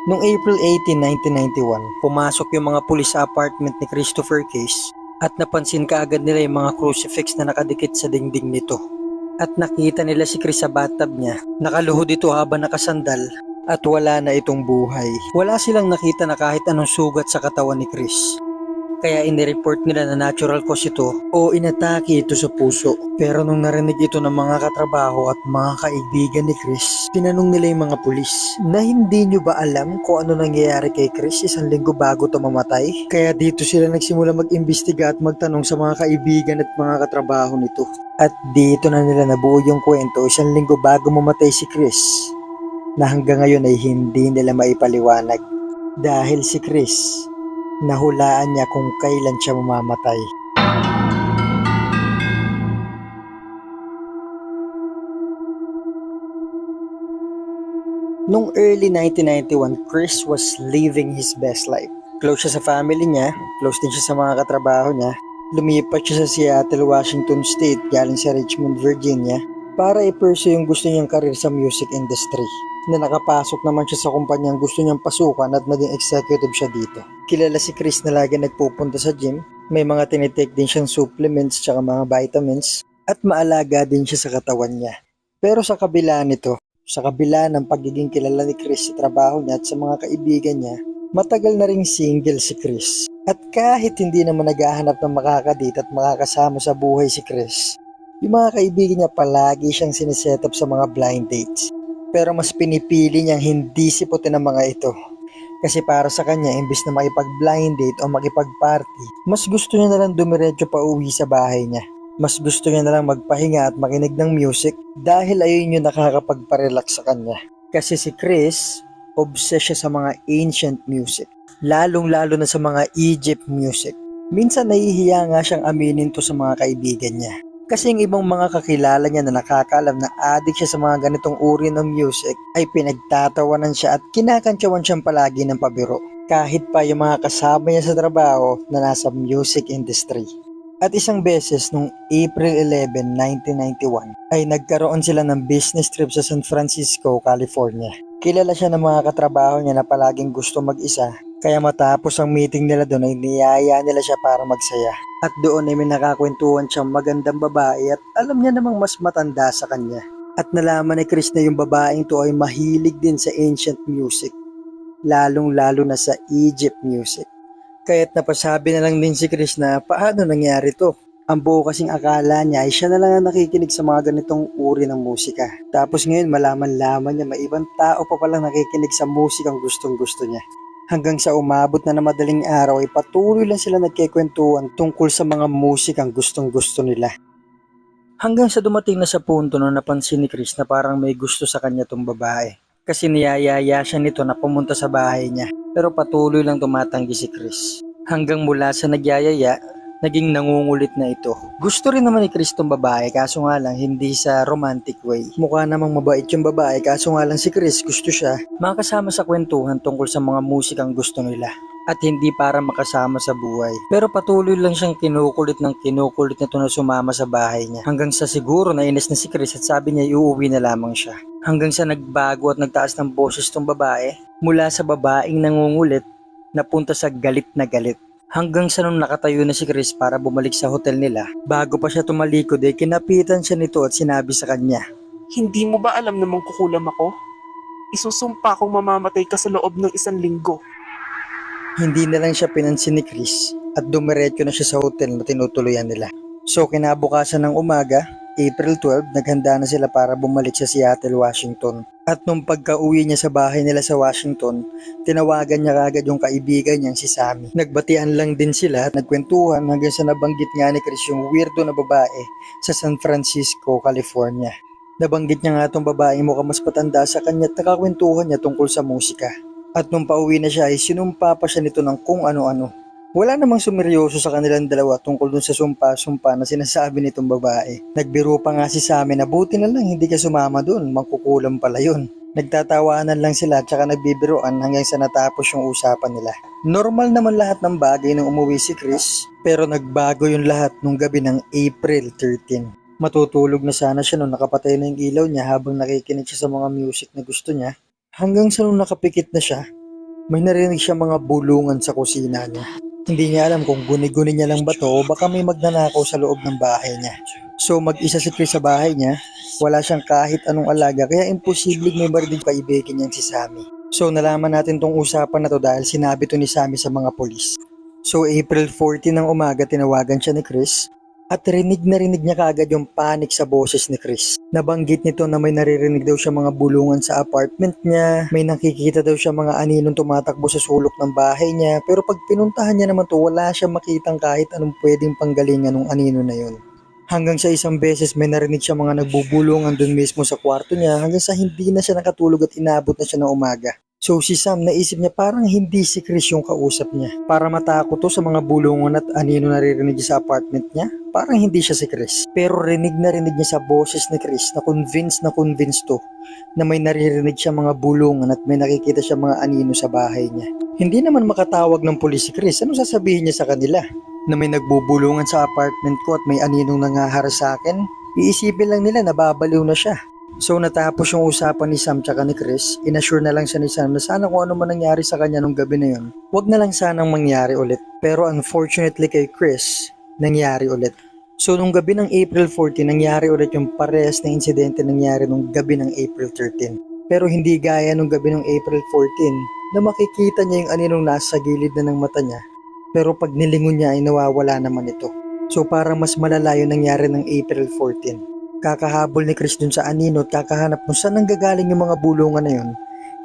Noong April 18, 1991, pumasok yung mga pulis sa apartment ni Christopher Case at napansin kaagad nila yung mga crucifix na nakadikit sa dingding nito. At nakita nila si Chris sa bathtub niya, nakaluhod ito habang nakasandal at wala na itong buhay. Wala silang nakita na kahit anong sugat sa katawan ni Chris. Kaya inireport nila na natural cause ito o inatake ito sa puso. Pero nung narinig ito ng mga katrabaho at mga kaibigan ni Chris, tinanong nila yung mga pulis na hindi nyo ba alam kung ano nangyayari kay Chris 1 linggo bago ito mamatay? Kaya dito sila nagsimula mag-imbestiga at magtanong sa mga kaibigan at mga katrabaho nito. At dito na nila nabuo yung kwento 1 linggo bago mamatay si Chris na hanggang ngayon ay hindi nila maipaliwanag. Dahil si Chris, nahulaan niya kung kailan siya mamamatay. Noong early 1991, Chris was living his best life. Close siya sa family niya, close din siya sa mga katrabaho niya. Lumipat siya sa Seattle, Washington State galing sa Richmond, Virginia para i-pursue yung gusto niyang career sa music industry. Na nakapasok naman siya sa kumpanyang gusto niyang pasukan at naging executive siya dito. Kilala si Chris na lagi nagpupunta sa gym, may mga tinitake din siyang supplements tsaka mga vitamins at maalaga din siya sa katawan niya. Pero sa kabila nito, sa kabila ng pagiging kilala ni Chris sa trabaho niya at sa mga kaibigan niya, matagal na ring single si Chris. At kahit hindi naman naghahanap ng makakadate at makakasama sa buhay si Chris, yung mga kaibigan niya palagi siyang siniset up sa mga blind dates. Pero mas pinipili niyang hindi siputin ang mga ito. Kasi para sa kanya, imbis na makipag-blind date o makipag-party, mas gusto niya nalang dumiretso pa uwi sa bahay niya. Mas gusto niya nalang magpahinga at makinig ng music dahil ayun yung nakakapagparelax sa kanya. Kasi si Chris, obsessed siya sa mga ancient music. Lalong-lalo na sa mga Egypt music. Minsan nahihiya nga siyang aminin to sa mga kaibigan niya. Kasi yung ibang mga kakilala niya na nakakaalam na addict siya sa mga ganitong uri ng music ay pinagtatawanan siya at kinakantsawan siyang palagi ng pabiro. Kahit pa yung mga kasama niya sa trabaho na nasa music industry. At isang beses nung April 11, 1991 ay nagkaroon sila ng business trip sa San Francisco, California. Kilala siya ng mga katrabaho niya na palaging gusto mag-isa. Kaya matapos ang meeting nila doon ay niyaya nila siya para magsaya. At doon ay may nakakwentuhan siyang magandang babae at alam niya namang mas matanda sa kanya. At nalaman ni Chris na yung babaeng to ay mahilig din sa ancient music. Lalong-lalo na sa Egypt music. Kaya't napasabi na lang din si Chris na paano nangyari to. Ang buo kasing akala niya ay siya na lang ang nakikinig sa mga ganitong uri ng musika. Tapos ngayon malaman-laman niya may ibang tao pa palang nakikinig sa musikang gustong-gusto niya. Hanggang sa umabot na madaling araw ay patuloy lang sila nagkikwentuhan tungkol sa mga musikang gustong-gusto nila. Hanggang sa dumating na sa punto na napansin ni Chris na parang may gusto sa kanya tong babae. Kasi niyayaya siya nito na pumunta sa bahay niya. Pero patuloy lang tumatanggi si Chris. Hanggang mula sa nagyayaya, naging nangungulit na ito. Gusto rin naman ni Chris tong babae kaso nga lang hindi sa romantic way. Mukha namang mabait yung babae kaso nga lang si Chris gusto siya makasama sa kwentuhan tungkol sa mga musikang gusto nila. At hindi para makasama sa buhay. Pero patuloy lang siyang kinukulit nito na sumama sa bahay niya. Hanggang sa siguro nainis na si Chris at sabi niya iuwi na lamang siya. Hanggang sa nagbago at nagtaas ng boses tong babae mula sa babaeng nangungulit napunta sa galit na galit. Hanggang sa nung nakatayo na si Chris para bumalik sa hotel nila, bago pa siya tumalikod kinapitan siya nito at sinabi sa kanya, Hindi mo ba alam na mangkukulam ako? Isusumpa kong mamamatay ka sa loob ng 1 linggo. Hindi na lang siya pinansin ni Chris at dumiretso na siya sa hotel na tinutuluyan nila. So kinabukasan ng umaga, April 12, naghanda na sila para bumalik sa Seattle, Washington. At nung pagka-uwi niya sa bahay nila sa Washington, tinawagan niya kagad yung kaibigan niyang si Sammy. Nagbatian lang din sila at nagkwentuhan hanggang sa nabanggit nga ni Chris yung weirdo na babae sa San Francisco, California. Nabanggit niya nga itong babae mukhang mas patanda sa kanya at nakakwentuhan niya tungkol sa musika. At nung pauwi na siya ay sinumpa pa siya nito ng kung ano-ano. Wala namang sumeryoso sa kanilang dalawa tungkol dun sa sumpa-sumpa na sinasabi nitong babae. Nagbiro pa nga si Sammy na buti na lang hindi ka sumama dun, mangkukulam pala yun. Nagtatawanan lang sila at saka nagbibiroan hanggang sa natapos yung usapan nila. Normal naman lahat ng bagay nung umuwi si Chris, pero nagbago yung lahat nung gabi ng April 13. Matutulog na sana siya nung nakapatay na yung ilaw niya habang nakikinig siya sa mga music na gusto niya. Hanggang sa nung nakapikit na siya, May narinig siya mga bulungan sa kusina niya. Hindi niya alam kung guni-guni niya lang ba to o baka may magnanakaw sa loob ng bahay niya. So mag-isa si Chris sa bahay niya, wala siyang kahit anong alaga kaya imposibleng may marinig kaibigan niyang si Sammy. So nalaman natin tong usapan na to dahil sinabi to ni Sammy sa mga polis. So April 14 ng umaga tinawagan siya ni Chris at rinig na rinig niya kaagad yung panic sa boses ni Chris. Nabanggit nito na may naririnig daw siya mga bulungan sa apartment niya, may nakikita daw siya mga aninong tumatakbo sa sulok ng bahay niya, pero pag pinuntahan niya naman to wala siya makitang kahit anong pwedeng panggalingan ng anino na yun. Hanggang sa isang beses may narinig siya mga nagbubulungan dun mismo sa kwarto niya hanggang sa hindi na siya nakatulog at inabot na siya ng umaga. So si Sam naisip niya parang hindi si Chris yung kausap niya. Para matakot to sa mga bulungan at anino naririnig sa apartment niya, parang hindi siya si Chris. Pero rinig na rinig niya sa boses ni Chris na convinced to na may naririnig siya mga bulungan at may nakikita siya mga anino sa bahay niya. Hindi naman makatawag ng pulis si Chris, ano sasabihin niya sa kanila? Na may nagbubulungan sa apartment ko at may aninong nangaharas sa akin? Iisipin lang nila na babaliw na siya. So natapos yung usapan ni Sam tsaka ni Chris, inassure na lang siya ni Sam na sana kung ano man nangyari sa kanya nung gabi na yun, wag na lang sanang mangyari ulit. Pero unfortunately kay Chris, nangyari ulit. So nung gabi ng April 14, nangyari ulit yung parehas na insidente nangyari nung gabi ng April 13. Pero hindi gaya nung gabi ng April 14 na makikita niya yung aninong nasa gilid na ng mata niya. Pero pag nilingon niya ay nawawala naman ito. So parang mas malala yung nangyari ng April 14. Kakahabol ni Chris dun sa anino at kakahanap kung saan nanggagaling yung mga bulungan na yun,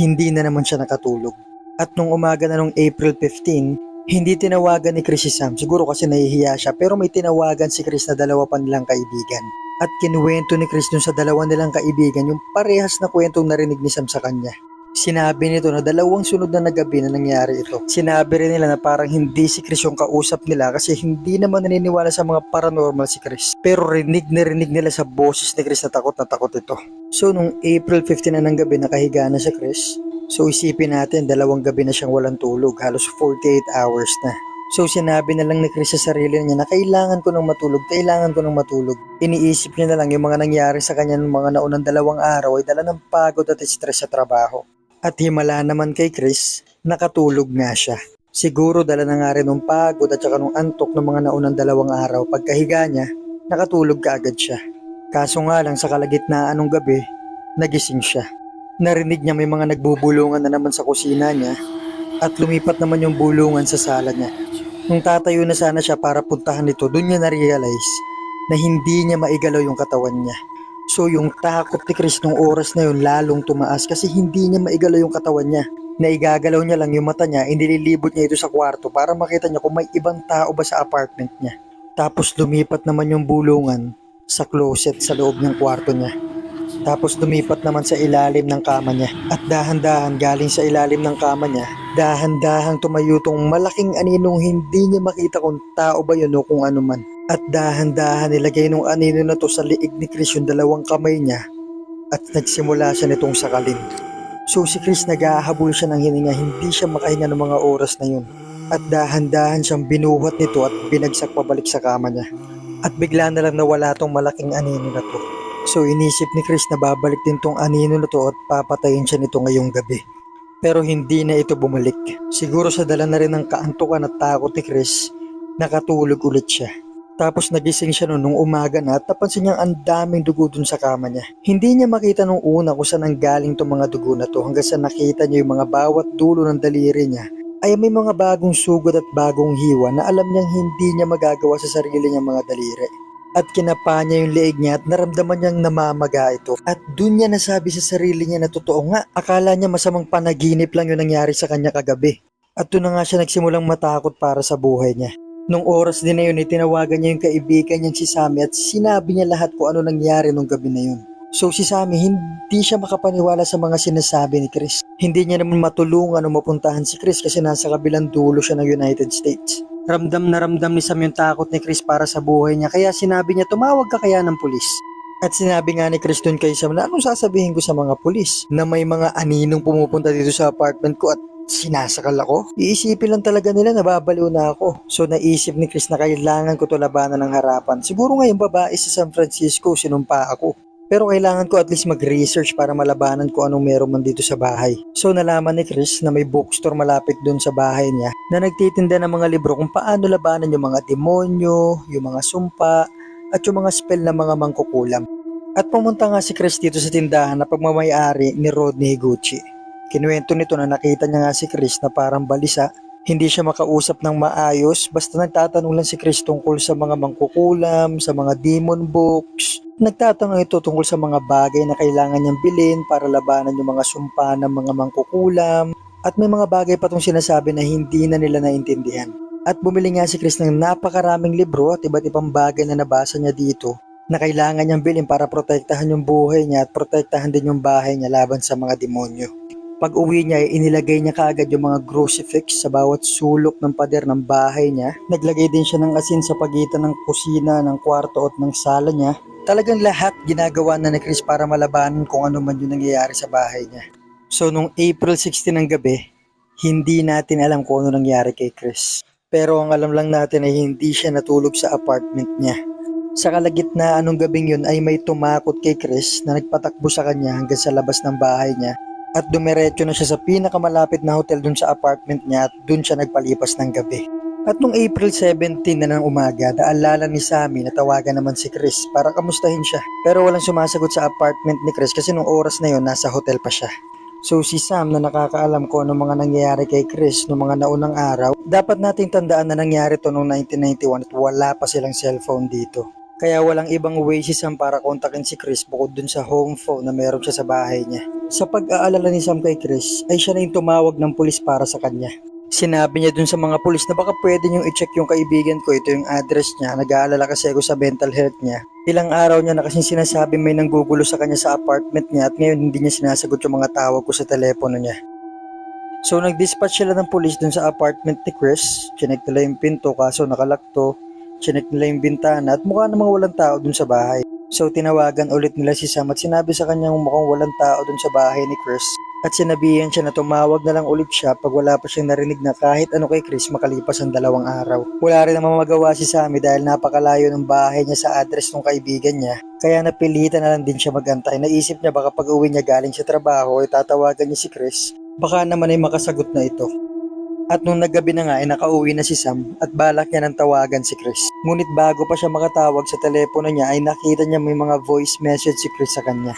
hindi na naman siya nakatulog. At nung umaga na nung April 15, hindi tinawagan ni Chris si Sam, siguro kasi nahihiya siya, pero may tinawagan si Chris na dalawa pa nilang kaibigan. At kinuwento ni Chris dun sa dalawa nilang kaibigan yung parehas na kwentong narinig ni Sam sa kanya. Sinabi nito na dalawang sunod na gabi na nangyari ito. Sinabi rin nila na parang hindi si Chris yung kausap nila kasi hindi naman naniniwala sa mga paranormal si Chris. Pero rinig na rinig nila sa boses ni Chris na takot ito. So nung April 15 na ng gabi nakahiga na si Chris. So isipin natin dalawang gabi na siyang walang tulog, halos 48 hours na. So sinabi na lang ni Chris sa sarili niya na kailangan ko ng matulog. Iniisip niya na lang yung mga nangyari sa kanya ng mga naunang 2 araw ay dala ng pagod at stress sa trabaho. At himala naman kay Chris, nakatulog nga siya. Siguro dala na nga rin ng pagod at saka ng antok ng mga naunang 2 araw. Pagkahiga niya, nakatulog kaagad siya. Kaso nga lang sa kalagitnaan ng gabi, nagising siya. Narinig niya may mga nagbubulungan na naman sa kusina niya at lumipat naman yung bulungan sa sala niya. Nung tatayo na sana siya para puntahan ito, doon niya na-realize na hindi niya maigalaw yung katawan niya. So yung takot ni Chris nung oras na yun lalong tumaas kasi hindi niya maigalaw yung katawan niya. Naigagalaw niya lang yung mata niya, inililibot niya ito sa kwarto para makita niya kung may ibang tao ba sa apartment niya. Tapos lumipat naman yung bulungan sa closet sa loob ng kwarto niya. Tapos lumipat naman sa ilalim ng kama niya. At dahan-dahan galing sa ilalim ng kama niya, dahan-dahang tumayo tong malaking aninong hindi niya makita kung tao ba yun o kung ano man. At dahan-dahan nilagay nung anino na to sa liig ni Chris yung 2 kamay niya at nagsimula siya nitong sakalin. So si Chris naghahabol siya ng hininga, hindi siya makahinga ng mga oras na yun. At dahan-dahan siyang binuhat nito at binagsak pabalik sa kama niya. At bigla na lang nawala tong malaking anino na to. So inisip ni Chris na babalik din tong anino na to at papatayin siya nito ngayong gabi. Pero hindi na ito bumalik. Siguro sa dala na rin ng kaantukan at takot ni Chris, nakatulog ulit siya. Tapos nagising siya nung umaga na at napansin niyang ang daming dugo dun sa kama niya. Hindi niya makita nung una kung saan ang galing tong mga dugo na to hanggang sa nakita niya yung mga bawat dulo ng daliri niya ay may mga bagong sugat at bagong hiwa na alam niyang hindi niya magagawa sa sarili niyang mga daliri. At kinapa niya yung leeg niya at naramdaman niyang namamaga ito. At dun niya nasabi sa sarili niya na totoo nga, akala niya masamang panaginip lang yung nangyari sa kanya kagabi. At dun na nga siya nagsimulang matakot para sa buhay niya. Nung oras din na yun, tinawagan niya yung kaibigan niyang si Sammy at sinabi niya lahat kung ano nangyari nung gabi na yun. So si Sammy, hindi siya makapaniwala sa mga sinasabi ni Chris. Hindi niya naman matulungan o mapuntahan si Chris kasi nasa kabilang dulo siya ng United States. Ramdam na ramdam ni Sam yung takot ni Chris para sa buhay niya kaya sinabi niya tumawag ka kaya ng pulis. At sinabi nga ni Chris dun kay Sam na anong sasabihin ko sa mga pulis na may mga aninong pumupunta dito sa apartment ko at sinasakal ako? Iisipin lang talaga nila na babaliw na ako. So naisip ni Chris na kailangan ko to labanan ng harapan. Siguro nga yung babae sa San Francisco sinumpa ako. Pero kailangan ko at least mag-research para malabanan ko anong meron man dito sa bahay. So nalaman ni Chris na may bookstore malapit dun sa bahay niya na nagtitinda ng mga libro kung paano labanan yung mga demonyo, yung mga sumpa, at yung mga spell ng mga mangkukulam. At pumunta nga si Chris dito sa tindahan na pagmamayari ni Rodney Higuchi. Kinuwento nito na nakita niya nga si Chris na parang balisa. Hindi siya makausap ng maayos, basta nagtatanong lang si Chris tungkol sa mga mangkukulam, sa mga demon books. Nagtatanong ito tungkol sa mga bagay na kailangan niyang bilhin para labanan yung mga sumpa ng mga mangkukulam. At may mga bagay pa itong sinasabi na hindi na nila naintindihan. At bumili nga si Chris ng napakaraming libro at iba't ibang bagay na nabasa niya dito na kailangan niyang bilhin para protektahan yung buhay niya at protektahan din yung bahay niya laban sa mga demonyo. Pag uwi niya, inilagay niya kaagad yung mga crucifix sa bawat sulok ng pader ng bahay niya. Naglagay din siya ng asin sa pagitan ng kusina, ng kwarto at ng sala niya. Talagang lahat ginagawa na ni Chris para malabanan kung ano man yung nangyayari sa bahay niya. So nung April 16 ng gabi, hindi natin alam kung ano nangyari kay Chris. Pero ang alam lang natin ay hindi siya natulog sa apartment niya. Sa kalagitnaan ng gabing yun ay may tumakot kay Chris na nagpatakbo sa kanya hanggang sa labas ng bahay niya. At dumiretso na siya sa pinakamalapit na hotel dun sa apartment niya at dun siya nagpalipas ng gabi. At nung April 17 na ng umaga, naalala ni Sammy na tawagan naman si Chris para kamustahin siya. Pero walang sumasagot sa apartment ni Chris kasi nung oras na yon nasa hotel pa siya. So si Sam na nakakaalam ko ano mga nangyayari kay Chris noong mga naunang araw, dapat nating tandaan na nangyari to noong 1991 at wala pa silang cellphone dito. Kaya walang ibang way si Sam para kontakin si Chris bukod dun sa home phone na meron siya sa bahay niya. Sa pag-aalala ni Sam kay Chris, ay siya na yung tumawag ng pulis para sa kanya. Sinabi niya dun sa mga pulis na baka pwede niyong i-check yung kaibigan ko, ito yung address niya, nag-aalala kasi ako sa mental health niya. Ilang araw niya na kasing sinasabi may nanggugulo sa kanya sa apartment niya at ngayon hindi niya sinasagot yung mga tawag ko sa telepono niya. So nag-dispatch sila ng pulis dun sa apartment ni Chris, chinek nila yung pinto kaso nakalakto. Chinek nila yung bintana at mukha namang walang tao dun sa bahay. So tinawagan ulit nila si Sam at sinabi sa kanyang mukhang walang tao dun sa bahay ni Chris. At sinabihan siya na tumawag na lang ulit siya pag wala pa siyang narinig na kahit ano kay Chris makalipas ang 2 araw. Wala rin namang magawa si Sammy dahil napakalayo ng bahay niya sa address ng kaibigan niya. Kaya napilitan na lang din siya magantay. Naisip niya baka pag uwi niya galing sa trabaho ay tatawagan niya si Chris. Baka naman ay makasagot na ito. At nung naggabi na nga ay nakauwi na si Sam at balak niya ng tawagan si Chris. Ngunit bago pa siya makatawag sa telepono niya ay nakita niya may mga voice message si Chris sa kanya.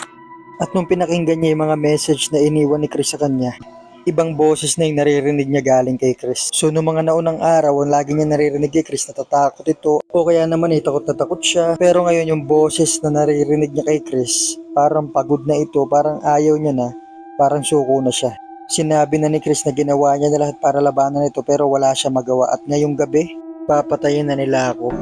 At nung pinakinggan niya yung mga message na iniwan ni Chris sa kanya, ibang boses na yung naririnig niya galing kay Chris. So nung mga naunang araw, ang lagi niya naririnig kay Chris natatakot ito o kaya naman takot na takot siya. Pero ngayon yung boses na naririnig niya kay Chris, parang pagod na ito, parang ayaw niya na, parang suko na siya. Sinabi na ni Chris na ginawa niya na lahat para labanan ito pero wala siya magawa at ngayong gabi, papatayin na nila ako.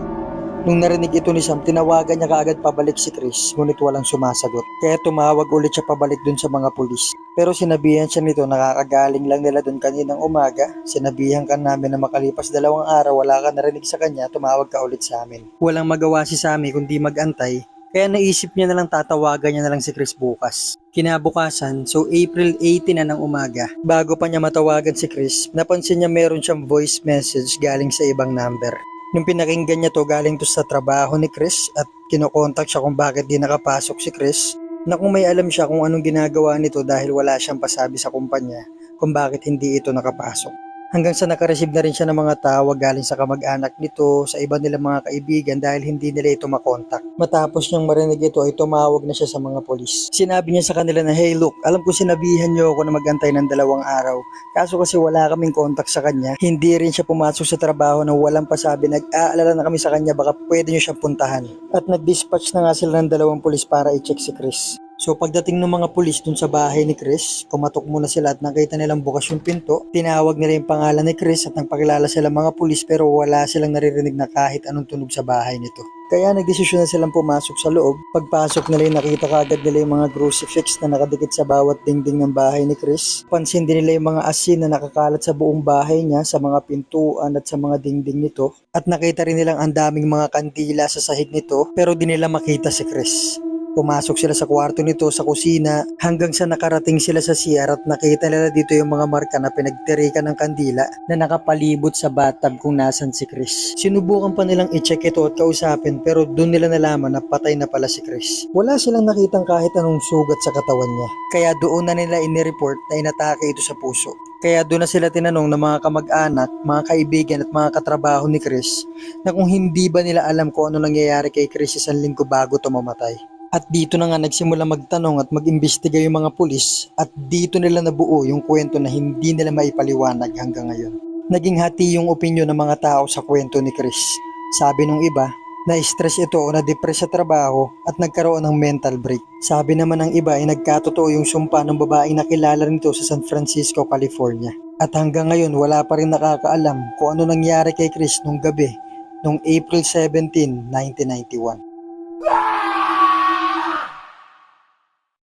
Nung narinig ito ni Sam, tinawagan niya kaagad pabalik si Chris ngunit walang sumasagot. Kaya tumawag ulit siya pabalik dun sa mga pulis. Pero sinabihan siya nito nakakagaling lang nila dun kaninang umaga. Sinabihan ka namin na makalipas 2 araw wala ka narinig sa kanya, tumawag ka ulit sa amin. Walang magawa si Sammy kundi magantay. Kaya naisip niya na lang tatawagan niya na lang si Chris bukas. Kinabukasan, so April 18 na ng umaga, bago pa niya matawagan si Chris, napansin niya meron siyang voice message galing sa ibang number. Nung pinakinggan niya to galing to sa trabaho ni Chris at kinokontak siya kung bakit di nakapasok si Chris, na kung may alam siya kung anong ginagawa nito dahil wala siyang pasabi sa kumpanya kung bakit hindi ito nakapasok. Hanggang sa nakareceive na rin siya ng mga tawag galing sa kamag-anak nito, sa iba nilang mga kaibigan dahil hindi nila ito makontak. Matapos niyang marinig ito ay tumawag na siya sa mga polis. Sinabi niya sa kanila na, "Hey look, alam ko sinabihan niyo ako na magantay ng 2 araw. Kaso kasi wala kaming kontak sa kanya. Hindi rin siya pumasok sa trabaho na walang pasabi. Nag-aalala na kami sa kanya baka pwede niyo siyang puntahan." At nag-dispatch na nga sila ng 2 polis para i-check si Chris. So pagdating ng mga pulis dun sa bahay ni Chris, kumatok muna sila at nakita nilang bukas yung pinto. Tinawag nila yung pangalan ni Chris at nagpakilala sila mga pulis pero wala silang naririnig na kahit anong tunog sa bahay nito. Kaya nagdesisyon na silang pumasok sa loob. Pagpasok nila nakita kaagad nila yung mga crucifix na nakadikit sa bawat dingding ng bahay ni Chris. Pansin din nila yung mga asin na nakakalat sa buong bahay niya, sa mga pintuan at sa mga dingding nito. At nakita rin nilang ang daming mga kandila sa sahig nito pero di nila makita si Chris. Pumasok sila sa kwarto nito sa kusina hanggang sa nakarating sila sa CR at nakita nila dito yung mga marka na pinagtirikan ng kandila na nakapalibot sa bathtub kung nasan si Chris. Sinubukan pa nilang i-check ito at kausapin pero doon nila nalaman na patay na pala si Chris. Wala silang nakitang kahit anong sugat sa katawan niya. Kaya doon na nila inireport na inatake ito sa puso. Kaya doon na sila tinanong ng mga kamag-anak, mga kaibigan at mga katrabaho ni Chris na kung hindi ba nila alam kung ano nangyayari kay Chris isang linggo bago ito mamatay. At dito na nga nagsimula magtanong at mag-imbestiga yung mga pulis at dito nila nabuo yung kwento na hindi nila maipaliwanag hanggang ngayon. Naging hati yung opinyon ng mga tao sa kwento ni Chris. Sabi nung iba, na-stress ito o na-depress sa trabaho at nagkaroon ng mental break. Sabi naman ng iba ay nagkatotoo yung sumpa ng babaeng nakilala nito sa San Francisco, California. At hanggang ngayon wala pa rin nakakaalam kung ano nangyari kay Chris nung gabi, nung April 17, 1991.